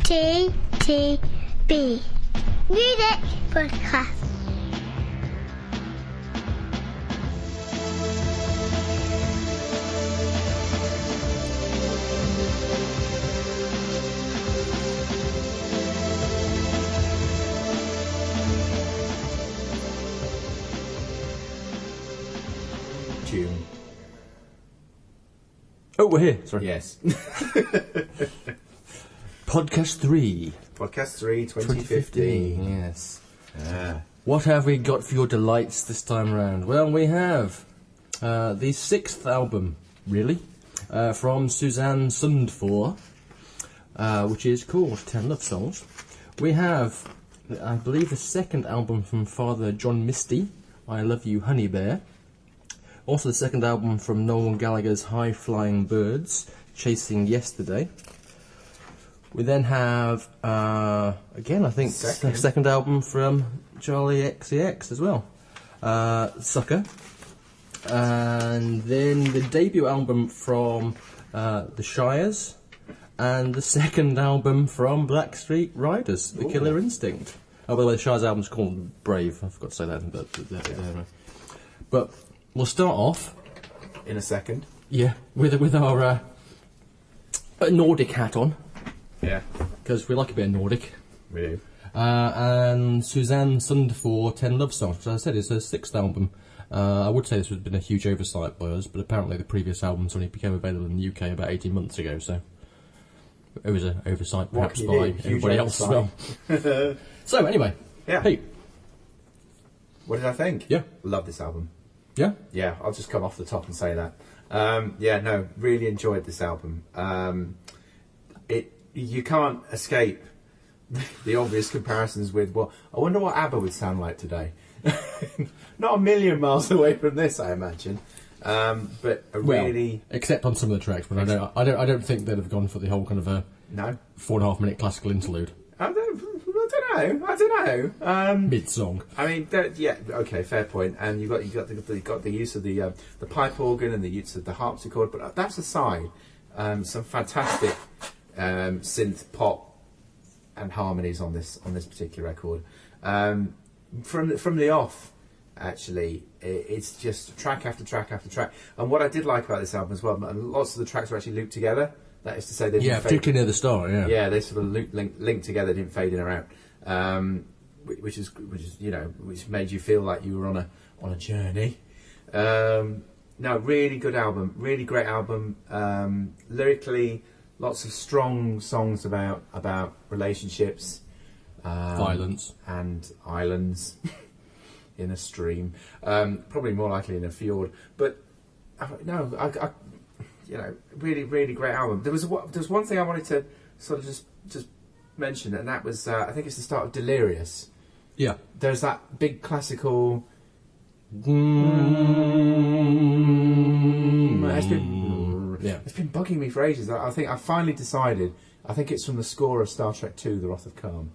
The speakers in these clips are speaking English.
TTB Music Podcast. Tune. Oh, we're here. Sorry. Yes. Podcast 3. Podcast 3, 2015. Yes. What have we got for your delights this time around? Well, we have the 6th album, really, from Susanne Sundfor, which is called 10 Love Songs. We have, I believe, the 2nd album from Father John Misty, I Love You, Honeybear. Also the 2nd album from Noel Gallagher's High Flying Birds, Chasing Yesterday. We then have, again, I think, the 2nd album from Charli XCX as well, Sucker. And then the debut album from the Shires, and the 2nd album from Blackstreet Riders, The Killer Instinct. Oh, by the way, the Shires album's called Brave, I forgot to say that. But we'll start off In a second. yeah, with our Nordic hat on, Yeah. because we like a bit of Nordic. We do. And Susanne Sundfor 10 Love Songs, which as I said is her 6th album. I would say this would have been a huge oversight by us, but apparently the previous albums only became available in the UK about 18 months ago, so it was an oversight perhaps by everybody else as well. So anyway, Yeah. hey, What did I think? Yeah. Love this album. yeah, Yeah, I'll just come off the top and say that. Yeah, no, really enjoyed this album. You can't escape the obvious comparisons with, well, I wonder what ABBA would sound like today. Not a million miles away from this, I imagine. But a really... except on some of the tracks, but I don't think they'd have gone for the whole kind of a No. 4.5 minute classical interlude I don't know. mid-song. I mean, yeah, okay, fair point. And you got the use of the pipe organ and the use of the harpsichord. But that's aside, some fantastic synth pop and harmonies on this particular record. From the off, actually, it's just track after track after track. And what I did like about this album as well, lots of the tracks are actually looped together. That is to say, they didn't fade. Particularly near the start. Yeah, they sort of linked together, didn't fade in or out, which made you feel like you were on a journey. No, really good album, really great album. Lyrically, lots of strong songs about relationships, Violence and islands in a stream. Probably more likely in a fjord, but no, I really, really great album. There was one thing I wanted to sort of just mention, and that was I think it's the start of Delirious. Yeah. There's that big classical. It's been bugging me for ages. I think I finally decided. I think it's from the score of Star Trek II: The Wrath of Khan.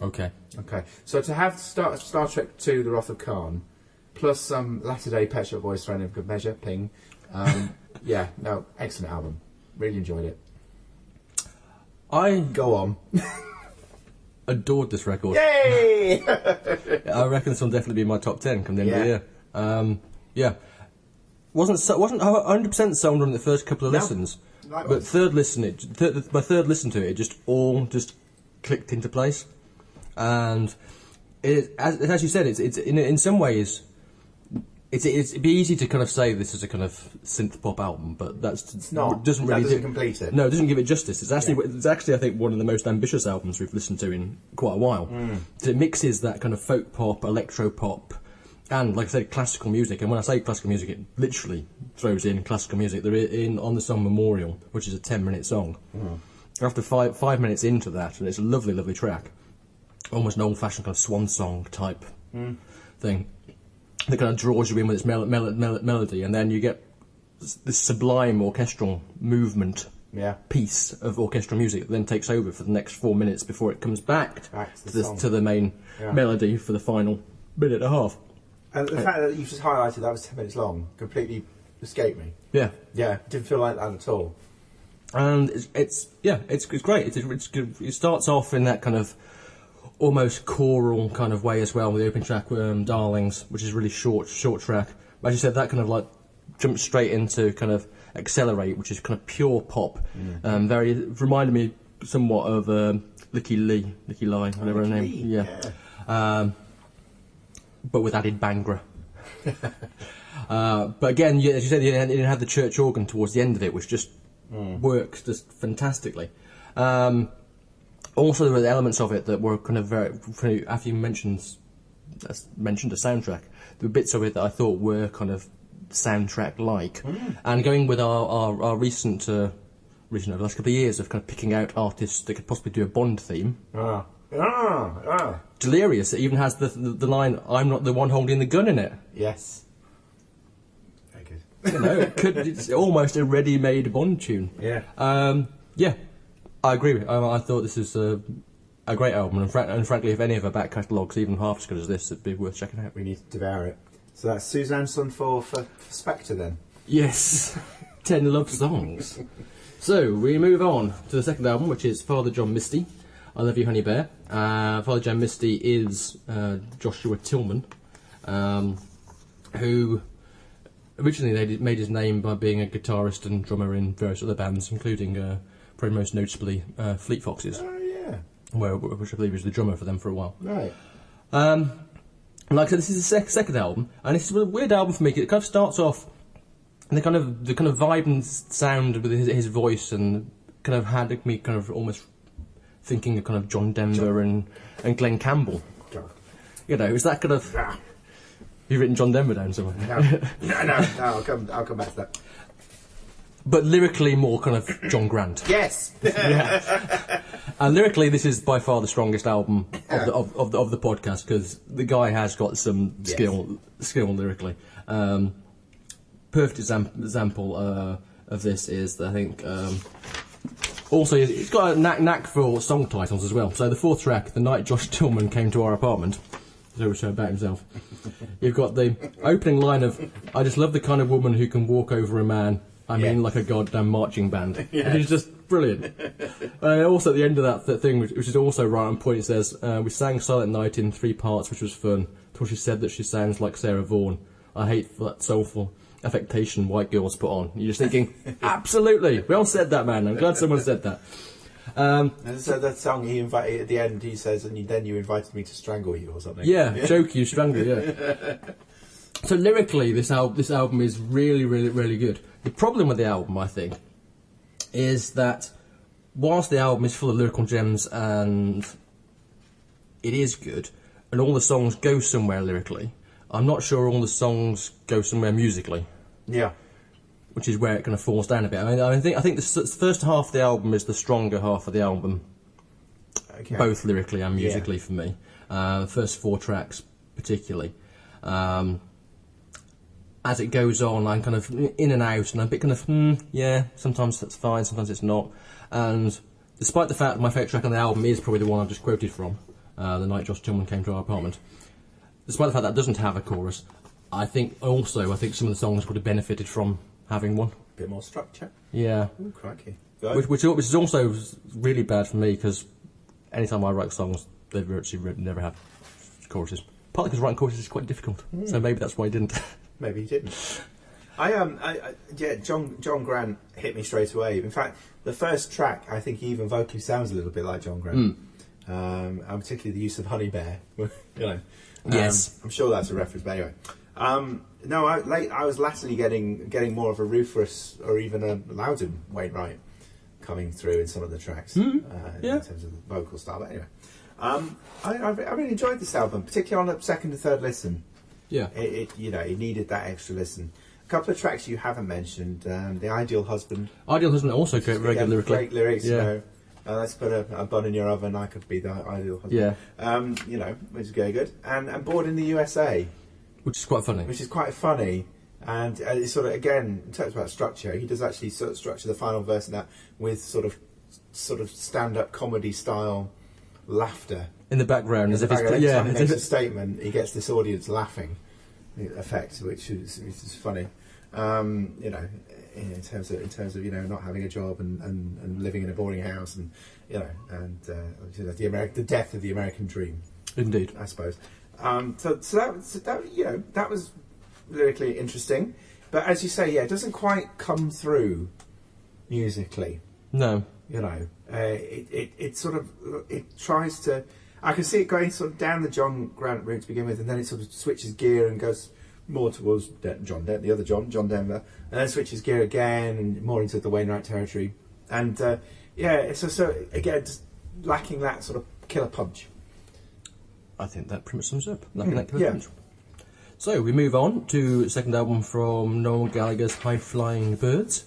Okay. So to have Star Trek II: The Wrath of Khan, plus some latter-day Pet Shop Boys thrown in for good measure, ping. Yeah, no, excellent album. Really enjoyed it. Go on. Adored this record. Yay! I reckon this will definitely be my top 10 come the end of the year. Yeah. Wasn't 100% sold on the first couple of listens, Likewise. but my third listen to it, it just all clicked into place. And as you said, it's in some ways. It'd be easy to kind of say this is a kind of synth pop album, but It's not. Doesn't complete it. No, it doesn't give it justice. It's actually I think one of the most ambitious albums we've listened to in quite a while. It mixes that kind of folk pop, electro pop, and like I said, classical music. And when I say classical music, it literally throws in classical music. They're in on the song Memorial, which is a 10-minute song. After 5 minutes into that, and it's a lovely, lovely track, almost an old-fashioned kind of swan song type thing. That kind of draws you in with its melody, and then you get this sublime orchestral movement piece of orchestral music that then takes over for the next 4 minutes before it comes back to the main melody for the final minute and a half. And the fact that you just highlighted that was 10 minutes long completely escaped me. Yeah. Yeah, didn't feel like that at all. and it's great. It's good. It starts off in that kind of almost choral kind of way as well, with the opening track, Darlings, which is really short track. But as you said, that kind of like jumps straight into kind of Accelerate, which is kind of pure pop. Very reminded me somewhat of Licky Lee, whatever her name. Yeah. But with added Bangra. But again, as you said, it had the church organ towards the end of it, which just works just fantastically. Also, there were elements of it that were kind of very after you mentioned a soundtrack, there were bits of it that I thought were kind of soundtrack-like. And going with our recent over the last couple of years of kind of picking out artists that could possibly do a Bond theme. Delirious, it even has the line, "I'm not the one holding the gun" in it. Yes. Very good. You know, it's almost a ready-made Bond tune. Yeah. Yeah, I agree with you. I thought this is a great album, and frankly, if any of our back catalogues even half as good as this, it'd be worth checking out. We need to devour it. So that's Susanne Sundfor for Spectre then? Yes, 10 love songs. So, we move on to the second album, which is Father John Misty, I Love You Honeybear. Father John Misty is Joshua Tillman, who originally made his name by being a guitarist and drummer in various other bands, including, probably most noticeably, Fleet Foxes. Oh, yeah. Which I believe was the drummer for them for a while. Right. Like I said, this is the second album, and it's a weird album for me. It kind of starts off, and the kind of vibe and sound with his voice, and kind of had me kind of almost thinking of kind of John Denver and Glenn Campbell. You know, it's that kind of. You've written John Denver down somewhere. No. I'll come back to that. But lyrically, more kind of John Grant. Yes. Yeah. And lyrically, this is by far the strongest album of the podcast, because the guy has got some skill lyrically. Perfect example of this is that I think. Also, he's got a knack for song titles as well. So the fourth track, "The Night Josh Tillman Came to Our Apartment," so about himself. You've got the opening line of, "I just love the kind of woman who can walk over a man. I mean, like a goddamn marching band." Yes. It's just brilliant. And also at the end of that thing, which is also right on point, it says, "We sang Silent Night in 3 parts, which was fun, till she said that she sounds like Sarah Vaughan. I hate that soulful affectation white girls put on." You're just thinking, absolutely, well said that, man. I'm glad someone said that. And so that song he invited at the end, he says, "And then you invited me to strangle you," or something. Yeah, choke you, strangle you, yeah. So lyrically, this album is really, really, really good. The problem with the album, I think, is that whilst the album is full of lyrical gems and it is good, and all the songs go somewhere lyrically, I'm not sure all the songs go somewhere musically. Yeah. Which is where it kind of falls down a bit. I think the first half of the album is the stronger half of the album, both lyrically and musically for me. The first 4 tracks particularly. As it goes on, I'm kind of in and out, and I'm a bit kind of, sometimes that's fine, sometimes it's not. And despite the fact that my favourite track on the album is probably the one I've just quoted from, "The Night Josh Tillman Came to Our Apartment," despite the fact that it doesn't have a chorus, I think some of the songs would have benefited from having one. A bit more structure. Yeah. Ooh, crikey. Which is also really bad for me, because anytime I write songs, they virtually never have choruses. Partly because writing choruses is quite difficult, so maybe that's why I didn't. Maybe he didn't. John Grant hit me straight away. In fact, the first track, I think he even vocally sounds a little bit like John Grant. And particularly the use of Honeybear. You know. Yes. I'm sure that's a reference, but anyway. I was latterly getting more of a Rufus or even a Loudon Wainwright coming through in some of the tracks in terms of the vocal style. But anyway, I really enjoyed this album, particularly on a second and third listen. Yeah, it needed that extra listen. A couple of tracks you haven't mentioned, "The Ideal Husband." Ideal Husband also very good lyrically. Great lyrics. Yeah. You know, let's put a bun in your oven. I could be the ideal husband. Yeah. Which is very good. And Born in the USA. Which is quite funny. And it's sort of, again, in terms about structure, he does actually sort of structure the final verse in that with sort of stand-up comedy style laughter in the background, as if it's he makes a statement, he gets this audience laughing effect, which is funny. You know, in terms of not having a job and living in a boarding house, and the death of the American dream. Indeed, I suppose. So that was lyrically interesting, but as you say, it doesn't quite come through musically. No. It sort of tries to. I can see it going sort of down the John Grant route to begin with, and then it sort of switches gear and goes more towards John Denver, and then switches gear again and more into the Wainwright territory. And it's so again just lacking that sort of killer punch. I think that pretty much sums up. Lacking that killer punch. So we move on to the second album from Noel Gallagher's High Flying Birds.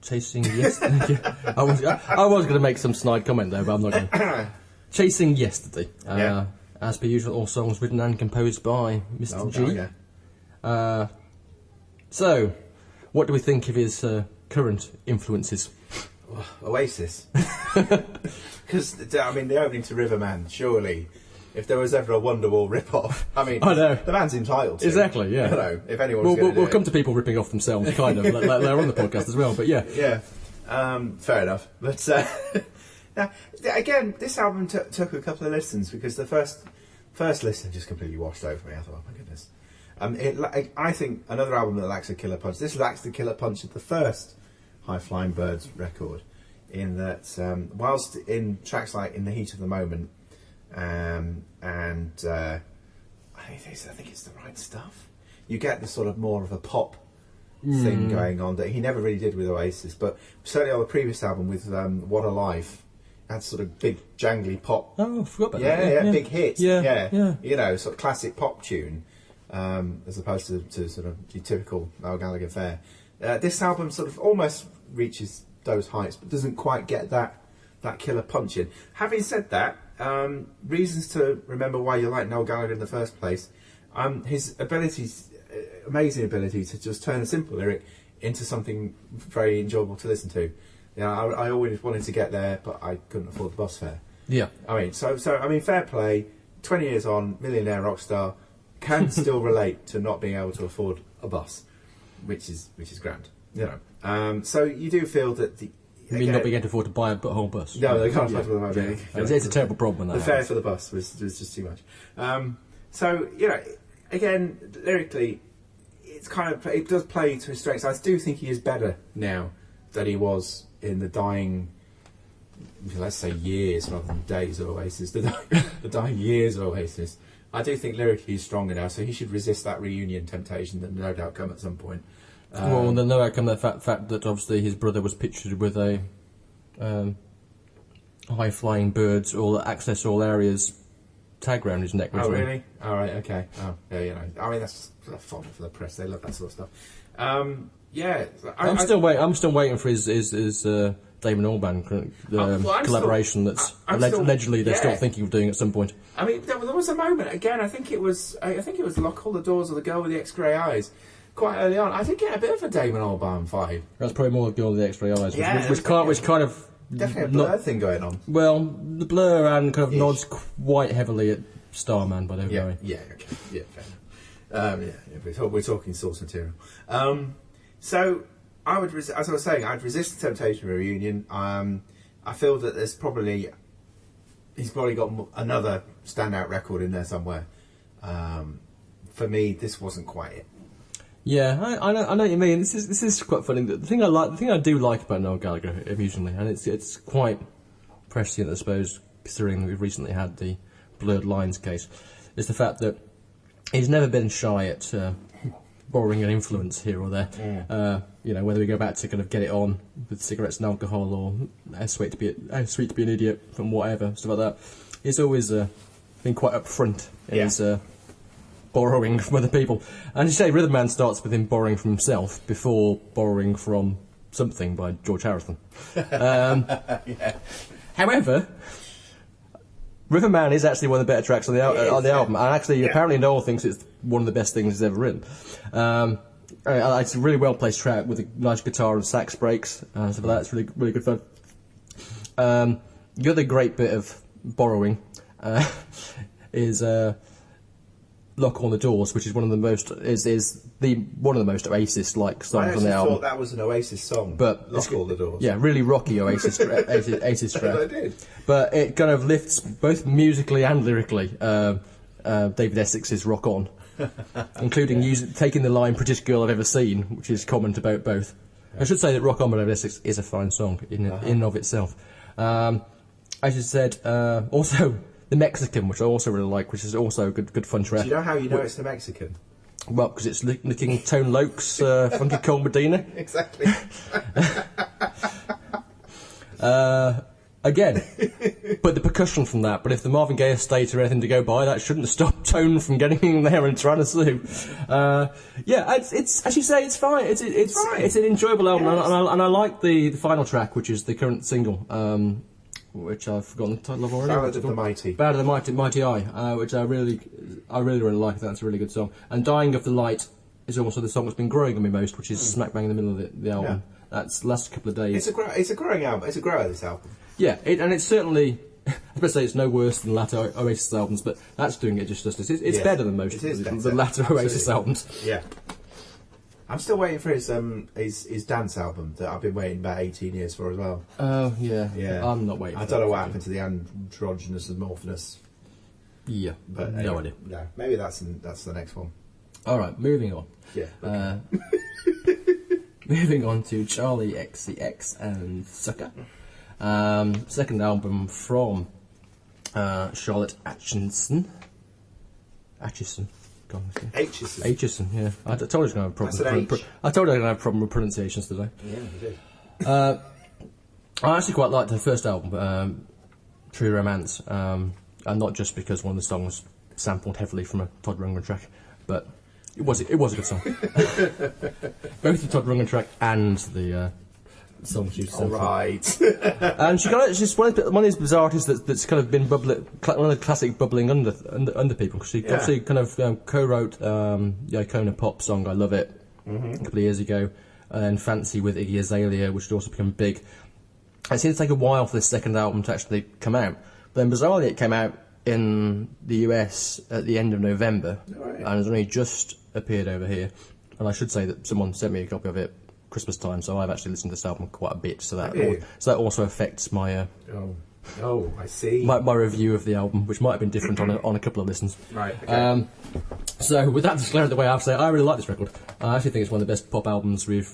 Chasing Yesterday. I was going to make some snide comment there, but I'm not going to. Chasing Yesterday. As per usual, all songs written and composed by Mr. G. So, what do we think of his current influences? Oasis. Because, the opening to Riverman, surely, if there was ever a Wonderwall rip-off, I know. The man's entitled to. Exactly, yeah. If anyone's we'll come to people ripping off themselves, kind of, later on the podcast as well, but yeah. Yeah, fair enough. But, now, again, this album took a couple of listens, because the first listen just completely washed over me. I thought, oh my goodness. I think another album that lacks a killer punch. This lacks the killer punch of the first High Flying Birds record, in that whilst in tracks like In the Heat of the Moment, I think it's The Right Stuff, you get the sort of more of a pop thing going on that he never really did with Oasis, but certainly on the previous album with What a Life, had sort of big jangly pop. Oh, I forgot about that. Yeah, big hit. Yeah. Sort of classic pop tune, as opposed to sort of the typical Noel Gallagher fare. This album sort of almost reaches those heights, but doesn't quite get that killer punch in. Having said that, reasons to remember why you like Noel Gallagher in the first place. His amazing ability to just turn a simple lyric into something very enjoyable to listen to. I always wanted to get there, but I couldn't afford the bus fare. Yeah. So fair play. 20 years on, millionaire rock star, can still relate to not being able to afford a bus, which is grand. So you do feel that the. You mean not being able to afford to buy a whole bus? No, they can't afford to buy a bus. It's a terrible problem. The fare for the bus was just too much. Again, lyrically, it does play to his strengths. I do think he is better now than he was in the dying, let's say, years rather than days of Oasis. The dying years of Oasis. I do think lyrically he's stronger now, so he should resist that reunion temptation that no doubt come at some point. Well, then no doubt come the fact that obviously his brother was pictured with a High Flying Birds, all access all areas tag around his neck. Oh, really? All right, okay. Oh, yeah, that's fodder for the press. They love that sort of stuff. I'm still waiting for his Damon Albarn collaboration that's allegedly they're still thinking of doing at some point. There was a moment again. I think it was Lock All the Doors or The Girl with the X-Ray Eyes. Quite early on, I did get a bit of a Damon Albarn vibe. That's probably more The Girl with the X-Ray Eyes, which kind of definitely a Blur thing going on. Well, the Blur and kind of nods quite heavily at Starman, but don't worry. Yeah, okay, yeah, fair enough. We're talking source material. So I would, as I was saying, I'd resist the temptation of a reunion. I feel that he's probably got another standout record in there somewhere. For me, this wasn't quite it. Yeah, I know what you mean. This is quite funny. The thing I do like about Noel Gallagher amusingly, and it's quite prescient, I suppose, considering that we've recently had the Blurred Lines case, is the fact that he's never been shy at borrowing an influence here or there. Whether we go back to kind of Get It On with cigarettes and alcohol, or How Sweet to Be an Idiot from whatever, stuff like that. He's always been quite upfront in his borrowing from other people. And as you say, Rhythm Man starts with him borrowing from himself before borrowing from something by George Harrison. However, River Man is actually one of the better tracks on the album, and actually apparently Noel thinks it's one of the best things he's ever written. It's a really well placed track with a nice guitar and sax breaks, stuff like that. It's really, really good fun. The other great bit of borrowing is Lock All the Doors, which is one of the most one of the most Oasis-like songs on the album. I thought that was an Oasis song. But Lock All the Doors. Yeah, really rocky Oasis track. I did. But it kind of lifts both musically and lyrically David Essex's Rock On, including taking the line "Prettiest Girl I've Ever Seen," which is common to both. I should say that Rock On by David Essex is a fine song in and of itself. As you said, also the Mexican, which I also really like, which is also a good fun track. Do you know how you know it's the Mexican? Well, because it's licking Tone Loc's Funky Cold Medina. Exactly. Again, but the percussion from that. But if the Marvin Gaye estate are anything to go by, that shouldn't stop Tone from getting in there and trying to sue. Yeah, it's as you say, it's fine. It's fine. It's an enjoyable album, yes. and I like the final track, which is the current single, which I've forgotten the title of already. Ballad of the Mighty. Ballad of the Mighty Eye, which I really like. That's a really good song. And Dying of the Light is also the song that's been growing on me most, which is smack bang in the middle of the album. Yeah. That's the last couple of days. It's a growing album. It's a grower, this album. Yeah, and it's certainly, I suppose say it's no worse than latter Oasis albums, but that's doing it just justice. It's better than most of the latter Oasis albums. Yeah. I'm still waiting for his dance album that I've been waiting about 18 years for as well. Oh, yeah. I'm not waiting I don't know what happened to the androgynous amorphousness. Yeah, but no idea. No, maybe that's the next one. Alright, moving on. Yeah. Okay. Moving on to Charli XCX and Sucker. Second album from Charlotte Atchison. Atchison, yeah. I told you I was going to have problems. I told you I was going to have problem with pronunciations today. Yeah, you did. I actually quite liked her first album, True Romance, and not just because one of the songs sampled heavily from a Todd Rundgren track, but it was a good song. Both the Todd Rundgren track and the song she sampled. All right. And she's one of these bizarre artists that's kind of been one of the classic bubbling under people, because she obviously kind of co-wrote the Icona Pop song "I Love It" a couple of years ago, and then Fancy with Iggy Azalea, which had also become big. It seemed to take a while for this second album to actually come out, but then bizarrely it came out in the US at the end of November, and has only just appeared over here. And I should say that someone sent me a copy of it Christmas time, so I've actually listened to this album quite a bit, so that also affects my I see my review of the album, which might have been different on a couple of listens. Right. Okay. So with that declared the way, I have to say I really like this record. I actually think it's one of the best pop albums we've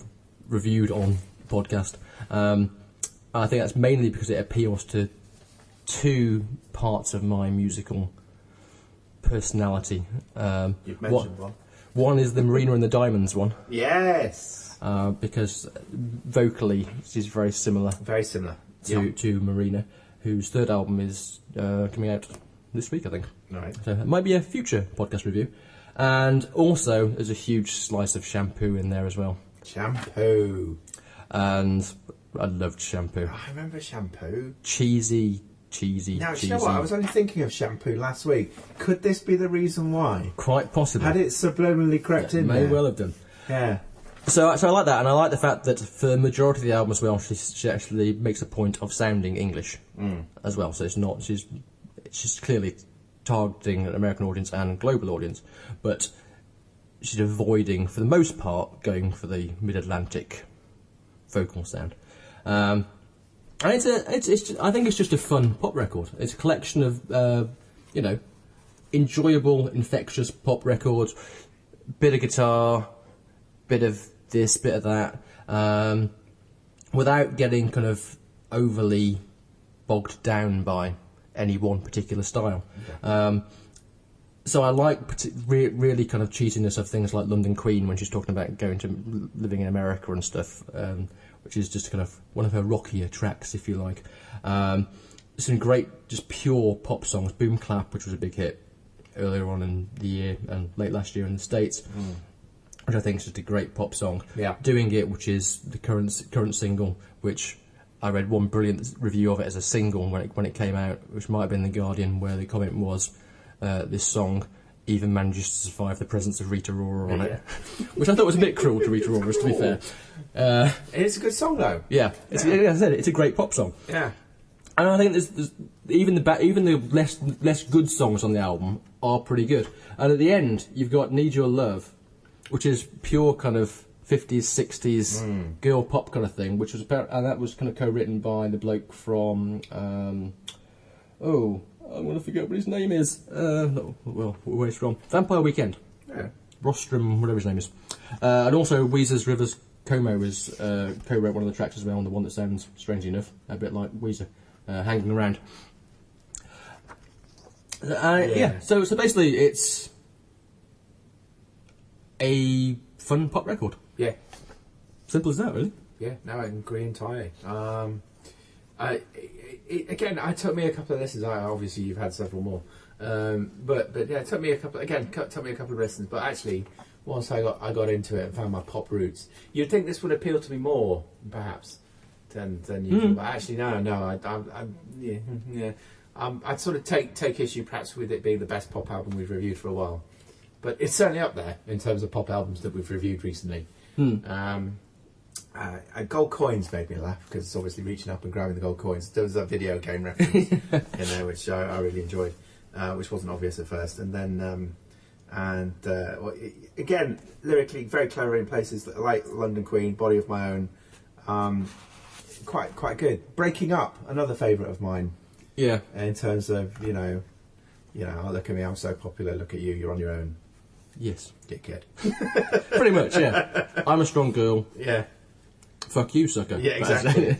reviewed on the podcast. I think that's mainly because it appeals to two parts of my musical personality. You've mentioned one. One is the Marina and the Diamonds one. Yes. Because vocally she's very similar. Very similar. To Marina, whose third album is coming out this week, I think. Right. So it might be a future podcast review. And also, there's a huge slice of Shampoo in there as well. Shampoo. And I loved Shampoo. I remember Shampoo. Cheesy. Now, you know what? I was only thinking of Shampoo last week. Could this be the reason why? Quite possibly. Had it subliminally crept in there? May well have done. Yeah. So I like that, and I like the fact that for the majority of the album as well, she actually makes a point of sounding English as well. So it's not she's clearly targeting an American audience and a global audience, but she's avoiding, for the most part, going for the mid-Atlantic vocal sound. And I think it's just a fun pop record. It's a collection of enjoyable, infectious pop records, bit of guitar, bit of this, bit of that, without getting kind of overly bogged down by any one particular style. So I like really kind of cheesiness of things like London Queen, when she's talking about going to living in America and stuff, which is just kind of one of her rockier tracks, if you like. Some great, just pure pop songs. Boom Clap, which was a big hit earlier on in the year and late last year in the States. Which I think is just a great pop song. Yeah. Doing It, which is the current single, which I read one brilliant review of it as a single when it came out, which might have been The Guardian, where the comment was, this song even manages to survive the presence of Rita Ora on it. Which I thought was a bit cruel to Rita Ora, to be fair. It's a good song, though. Yeah. As I said, it's a great pop song. Yeah. And I think there's even the less good songs on the album are pretty good. And at the end, you've got "Need Your Love," which is pure kind of 50s, 60s girl pop kind of thing, which was and that was kind of co-written by the bloke from I'm going to forget what his name is. Where he's from? Vampire Weekend. Yeah. Rostrum, whatever his name is. And also Weezer's Rivers Como is co-wrote one of the tracks as well, and the one that sounds, strangely enough, a bit like Weezer, Hanging Around. So basically it's a fun pop record. Yeah. Simple as that, really. Yeah, no, I agree entirely. Again, it took me a couple of listens. Obviously, you've had several more, but yeah, it took me a couple. Again, took me a couple of listens. But actually, once I got into it and found my pop roots, you'd think this would appeal to me more, perhaps, than usual. But actually, no. I'd sort of take issue, perhaps, with it being the best pop album we've reviewed for a while. But it's certainly up there in terms of pop albums that we've reviewed recently. Gold coins made me laugh because it's obviously reaching up and grabbing the gold coins. There was a video game reference in there which I really enjoyed, which wasn't obvious at first. And then, again, lyrically very clever in places like London Queen, Body of My Own, quite good. Breaking Up, another favourite of mine. Yeah. In terms of oh, look at me, I'm so popular. Look at you, you're on your own. Yes. Dickhead. Pretty much, yeah. I'm a strong girl. Yeah. Fuck you, sucker. Yeah, exactly.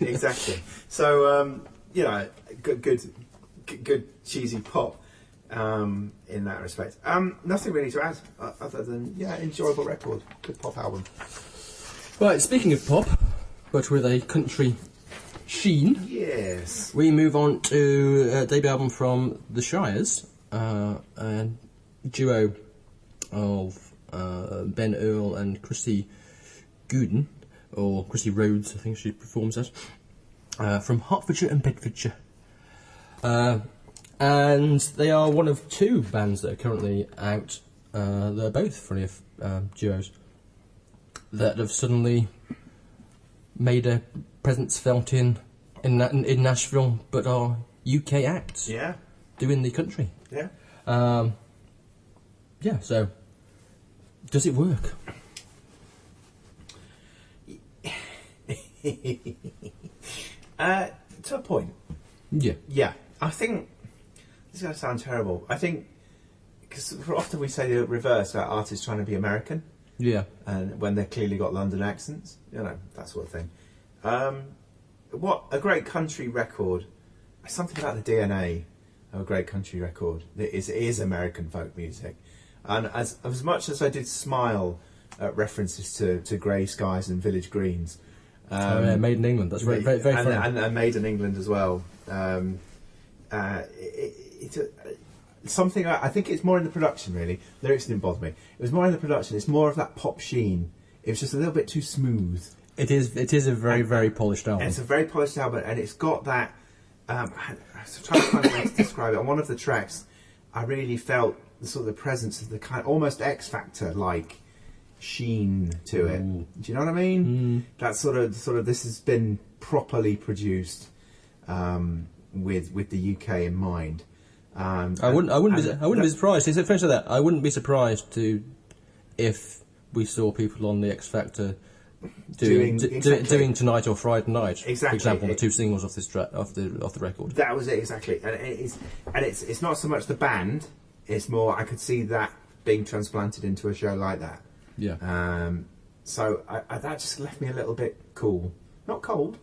So, good cheesy pop in that respect. Nothing really to add other than, enjoyable record. Good pop album. Right, speaking of pop, but with a country sheen. Yes. We move on to a debut album from the Shires, a duo of Ben Earl and Chrissy Gooden, or Chrissy Rhodes, I think she performs as, from Hertfordshire and Bedfordshire. And they are one of two bands that are currently out. They're both, funny duos, that have suddenly made a presence felt in Nashville, but are UK acts. Yeah. Doing the country. Yeah. So does it work? To a point. Yeah. Yeah. I think this is going to sound terrible. I think because often we say the reverse about artists trying to be American. Yeah. And when they've clearly got London accents, that sort of thing. What a great country record. Something about the DNA of a great country record. It is American folk music. And as much as I did smile at references to grey skies and village greens. Made in England. That's very funny. And made in England as well. Something I think it's more in the production, really. Lyrics didn't bother me. It was more in the production. It's more of that pop sheen. It was just a little bit too smooth. It is a very polished album. It's a very polished album, and it's got that. I was trying to find a way to describe it. On one of the tracks, I really felt the presence of the kind of almost X Factor like sheen to it. Ooh. Do you know what I mean? That sort of this has been properly produced with the UK in mind. I wouldn't be surprised. It's essentially that. I wouldn't be surprised if we saw people on the X Factor doing Tonight or Friday Night, exactly. For example, the two singles off this off the record. That was it exactly, and it's not so much the band. It's more I could see that being transplanted into a show like that. Yeah. So that just left me a little bit cool, not cold,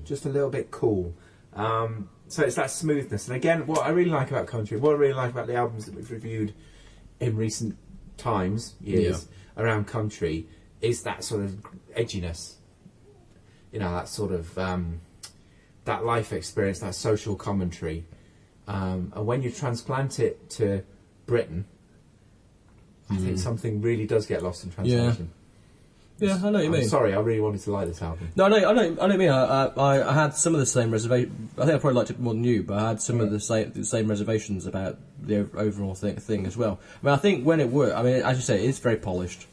just a little bit cool. So it's that smoothness, and again, what I really like about country, what I really like about the albums that we've reviewed in recent years around country, is that sort of edginess. That sort of that life experience, that social commentary, and when you transplant it to Britain, I think something really does get lost in translation. Yeah, I know what you mean. Sorry, I really wanted to like this album. No, I know what you mean. I had some of the same reservations. I think I probably liked it more than you, but I had some of the same reservations about the overall thing as well. I mean, I think when it works, as you say, it is very polished.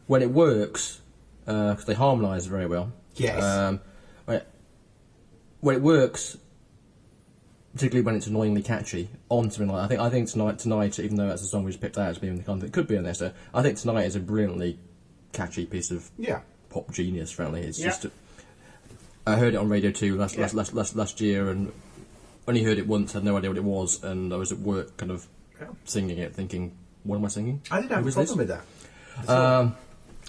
When it works, because they harmonise very well. Yes. Well, it works, particularly when it's annoyingly catchy, on something like that. I think Tonight, even though that's a song we just picked out as being the kind that could be on there, so I think Tonight is a brilliantly catchy piece of pop genius, frankly. It's just... I heard it on Radio 2 last year, and only heard it once, had no idea what it was, and I was at work kind of singing it, thinking, what am I singing? I didn't have a problem with that.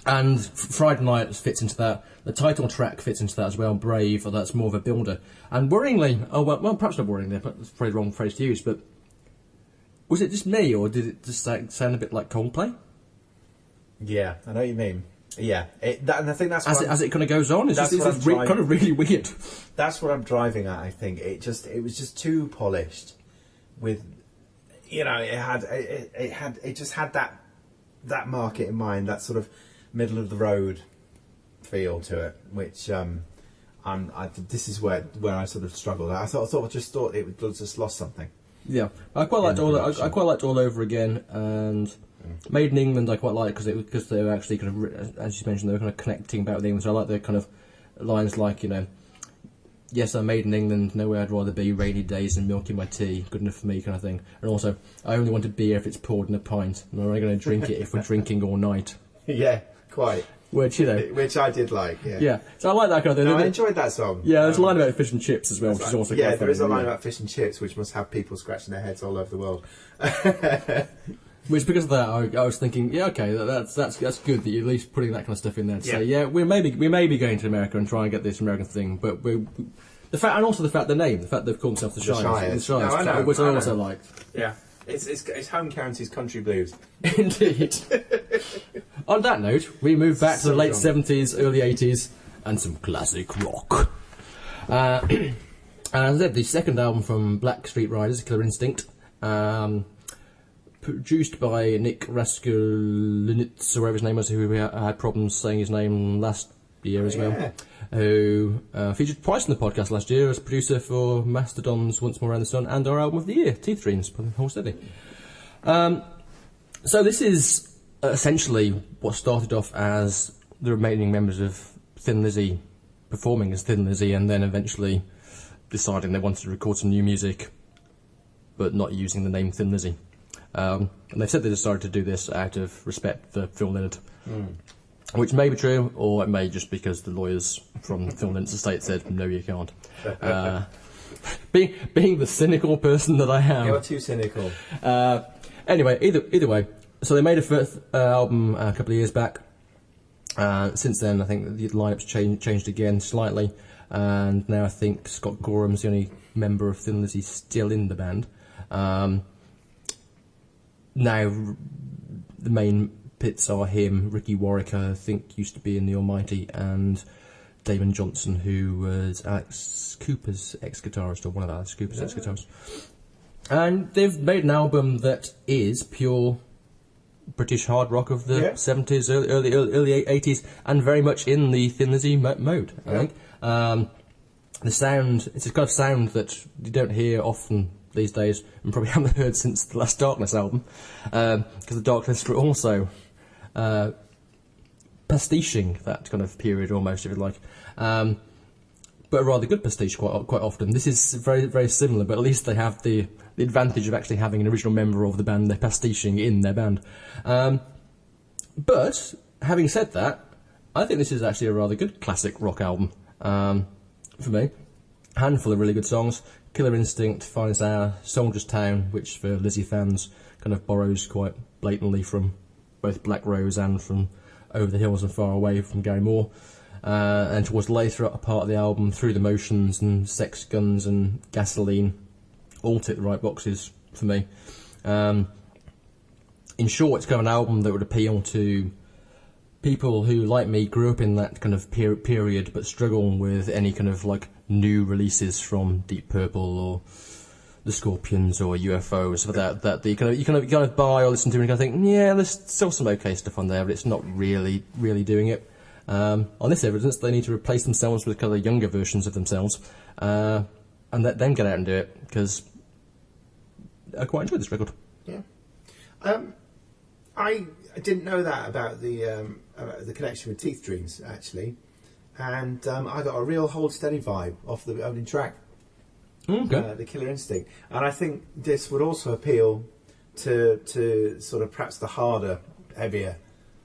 And Friday Night fits into that. The title track fits into that as well. Brave, or that's more of a builder. And worryingly, well, perhaps not worryingly, but that's probably the wrong phrase to use. But was it just me, or did it just sound a bit like Coldplay? Yeah, I know what you mean. Yeah, and I think that's as it kind of goes on. It's kind of really weird. That's what I'm driving at. I think it was just too polished. With, it just had that market in mind, that sort of middle of the road feel to it, which this is where I sort of struggled. I just thought it would just lost something. Yeah, I quite liked All Over Again, and Made in England I quite liked because they were actually kind of, as you mentioned, they were kind of connecting back with England. So I like the kind of lines like, yes, I'm made in England, nowhere I'd rather be, rainy days and milk in my tea, good enough for me kind of thing. And also, I only want a beer if it's poured in a pint, and I'm only going to drink it if we're drinking all night. Yeah, quite. Which I did like, yeah. So I like that kind of thing. No, I enjoyed that song. Yeah, there's a line about fish and chips as well, which is also quite there is a line yeah. about fish and chips, which must have people scratching their heads all over the world. Which, because of that, I was thinking, yeah, okay, that's good that you're at least putting that kind of stuff in there to say, yeah, we may be going to America and try and get this American thing, but the fact the name, the fact they've called themselves the Shires, No, I know, which I also liked. Yeah, it's home counties country blues. Indeed. On that note, we move back to the late 70s, early 80s, and some classic rock. And as I said, the second album from Black Street Riders, Killer Instinct, produced by Nick Raskulinitz, or whatever his name was, who we had problems saying his name last year as well, who featured twice in the podcast last year as producer for Mastodon's Once More Around the Sun and our album of the year, Teeth Dreams, by Hold Steady. So this is essentially what started off as the remaining members of Thin Lizzy performing as Thin Lizzy, and then eventually deciding they wanted to record some new music but not using the name Thin Lizzy. And they've said they decided to do this out of respect for Phil Lynott, which may be true, or it may just because the lawyers from Phil Lynnott's estate said, no, you can't. Being the cynical person that I am. You're too cynical. Anyway, either way, so they made a first album a couple of years back. Since then, I think the lineup's changed again slightly, and now I think Scott Gorham's the only member of Thin Lizzy still in the band. Now, the main pits are him, Ricky Warwick, I think, used to be in The Almighty, and Damon Johnson, who was Alex Cooper's ex-guitarist, or one of Alex Cooper's ex-guitarists. And they've made an album that is pure British hard rock of the 70s, early 80s, and very much in the Thin Lizzy mode, I think. The sound, it's a kind of sound that you don't hear often these days, and probably haven't heard since the last Darkness album, because the Darkness were also pastiching that kind of period almost, if you like, but a rather good pastiche quite often. This is very, very similar, but at least they have the advantage of actually having an original member of the band they're pastiching in their band. But having said that, I think this is actually a rather good classic rock album for me. Handful of really good songs. Killer Instinct, Finest Hour, Soldier's Town, which for Lizzy fans kind of borrows quite blatantly from both Black Rose and from Over the Hills and Far Away from Gary Moore. And towards the later part of the album, Through the Motions and Sex, Guns and Gasoline all tick the right boxes for me. In short, it's kind of an album that would appeal to people who, like me, grew up in that kind of period but struggle with any kind of like new releases from Deep Purple or the Scorpions or UFOs, so that you kind of buy or listen to and you kind of think, yeah, there's still some okay stuff on there, but it's not really doing it. On this evidence, they need to replace themselves with kind of younger versions of themselves, and let them get out and do it, because I quite enjoyed this record. Yeah. I didn't know that about the connection with Teeth Dreams, actually. and I got a real hold steady vibe off the opening track, the Killer Instinct, and I think this would also appeal to sort of perhaps the harder, heavier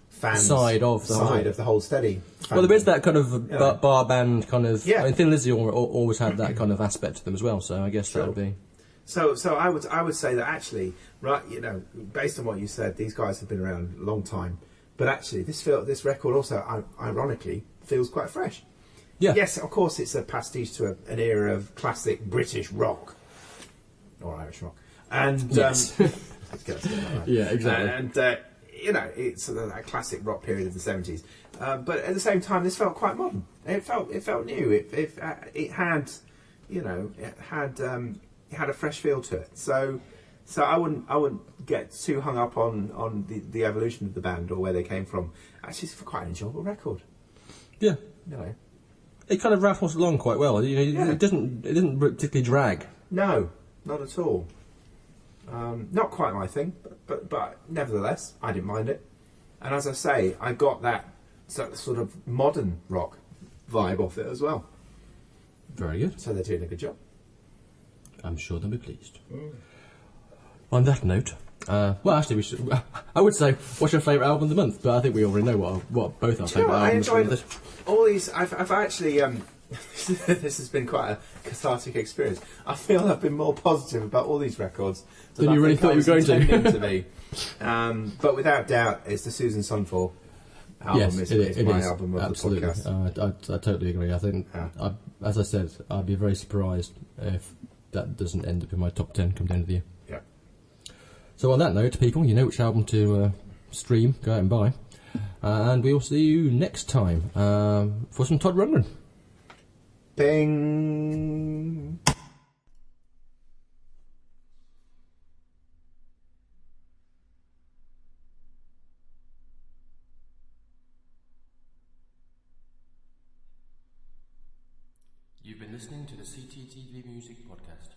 fans side of the hold steady. Well, there is that kind of bar band kind of. Yeah. I mean, Thin Lizzy always had that kind of aspect to them as well. So I guess that would be. So I would say that actually, right, you know, based on what you said, these guys have been around a long time, but actually this record also ironically feels quite fresh. Yeah. Yes, of course, it's a pastiche to an era of classic British rock or Irish rock, and Yes. Yeah, exactly. And you know, it's sort of that classic rock period of the 70s. But at the same time, this felt quite modern. It felt new. It had, you know, it had a fresh feel to it. So I wouldn't get too hung up on the evolution of the band or where they came from. Actually, it's quite an enjoyable record. Yeah. You know, It kind of rattles along quite well. You know, Yeah. it didn't particularly drag. no, not at all. Not quite my thing, but nevertheless, I didn't mind it. And as I say, I got that sort of modern rock vibe off it as well. Very good. So they're doing a good job. I'm sure they'll be pleased. On that note, well, actually, I would say, what's your favourite album of the month? But I think we already know what both our favourite albums are. I enjoyed all these. I've actually. This has been quite a cathartic experience. I feel I've been more positive about all these records than you really thought you were going to be. But without doubt, it's the Susan Sundfor album. Yes, it's it my is. album of Absolutely. the podcast. I totally agree. I think, as I said, I'd be very surprised if that doesn't end up in my top 10 come the end of the year. Yeah. So on that note, people, you know which album to stream, go out and buy. And we will see you next time for some Todd Rundgren. Bing! You've been listening to the CTTV Music Podcast.